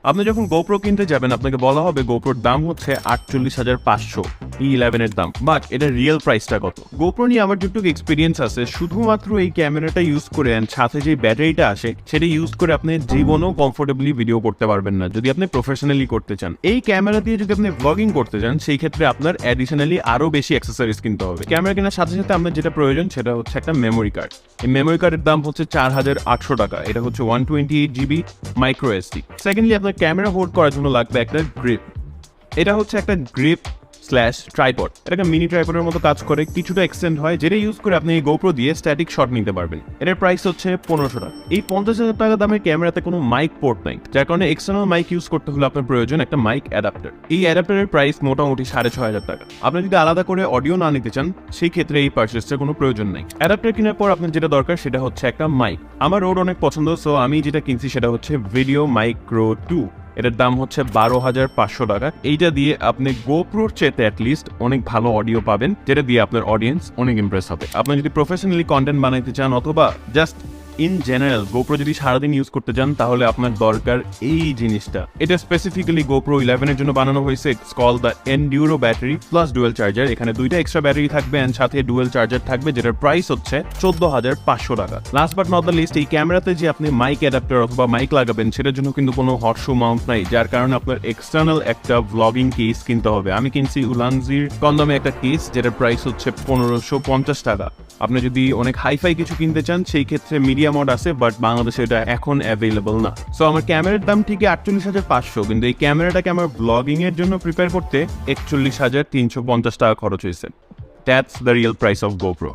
আপনি যখন গোপ্রো কিনতে যাবেন আপনাকে বলা হবে গোপ্রোর দাম হচ্ছে 48,500 E11 এর দাম, বাট এটা রিয়েল প্রাইসটা কত? গোপ্রো নিয়ে আমার যেটুকু এক্সপিরিয়েন্স আছে শুধুমাত্র এই ক্যামেরাটা ইউজ করে সাথে যে ব্যাটারিটা আসে সেটা ইউজ করে আপনি জীবনেও কমফোর্টেবলি ভিডিও করতে পারবেন না যদি আপনি প্রফেশনালি করতে চান। এই ক্যামেরা দিয়ে যদি আপনি ব্লগিং করতে চান সেই ক্ষেত্রে আপনার অ্যাডিশনালি আরো বেশি অ্যাক্সেসরিজ কিনতে হবে। ক্যামেরা কেনার সাথে সাথে আপনার যেটা প্রয়োজন সেটা হচ্ছে একটা মেমোরি কার্ড। এই মেমোরি কার্ডের দাম হচ্ছে 4,800 টাকা। এটা হচ্ছে 128GB মাইক্রো এসডি। সেকেন্ডলি আপনার ক্যামেরা হোল্ড করার জন্য লাগবে একটা গ্রিপ। এটা হচ্ছে একটা গ্রিপ স্ল্যাশ ট্রাইপড। এটা একটা মিনি ট্রাইপডের মতো কাজ করে, কিছুটা এক্সটেন্ড হয়, যেটা ইউজ করে আপনি এই গোপ্রো দিয়ে স্ট্যাটিক শট নিতে পারবেন। এটার প্রাইস হচ্ছে 1500 টাকা। এই 50,000 টাকা দামের ক্যামেরাতে কোনো মাইক পোর্ট নাই, যার কারণে এক্সটার্নাল মাইক ইউজ করতে হলে আপনার প্রয়োজন একটা মাইক অ্যাডাপ্টার। এই অ্যাডাপ্টারের প্রাইস মোটামুটি 6,500 টাকা। আপনি যদি আলাদা করে অডিও না নিতে চান সেই ক্ষেত্রে এই পারচেসটার কোনো প্রয়োজন নাই। অ্যাডাপ্টার কেনার পর আপনার যেটা দরকার সেটা হচ্ছে একটা মাইক। আমার রোড অনেক পছন্দ, সো আমি যেটা কিনছি সেটা হচ্ছে ভিডিও মাইক্রো 2। এটার দাম হচ্ছে 12,500 টাকা। এইটা দিয়ে আপনি গোপ্রোর চেয়ে অ্যাটলিস্ট অনেক ভালো অডিও পাবেন, যেটা দিয়ে আপনার অডিয়েন্স অনেক ইমপ্রেস হবে। আপনি যদি প্রফেশনালি কন্টেন্ট বানাইতে চান অথবা জাস্ট ইন জেনারেল গোপ্রো যদি সারাদিন ইউজ করতে চান তাহলে আপনার দরকার এই জিনিসটা। এটা স্পেসিফিক্যালি গোপ্রো 11 এর জন্য বানানো হয়েছে। It's call the enduro battery plus dual charger. এখানে দুইটা এক্সট্রা ব্যাটারি থাকবে এন্ড সাথে ডুয়েল চার্জার থাকবে, যেটার প্রাইস হচ্ছে 14,500 টাকা। Last but not the least, এই ক্যামেরাতে যে আপনি মাইক অ্যাডাপ্টার অথবা মাইক লাগাবেন সেটার জন্য কিন্তু কোনো হট শো মাউন্ট নাই, যার কারণে আপনার এক্সটার্নাল একটা ব্লগিং কেস কিনতে হবে। আমি কিনছি উলানজির কন্দমে একটা কেস, যেটার প্রাইস হচ্ছে 1550 টাকা। আপনি যদি অনেক হাইফাই কিছু কিনতে চান সেই ক্ষেত্রে মিডিয়া মড আছে, বাট বাংলাদেশে এটা এখন অ্যাভেলেবল না। সো আমার ক্যামেরার দাম ঠিকই 48,500, কিন্তু এই ক্যামেরাটাকে আমার ব্লগিং এর জন্য প্রিপেয়ার করতে 41,350 টাকা খরচ হয়েছে। That's the real price of GoPro.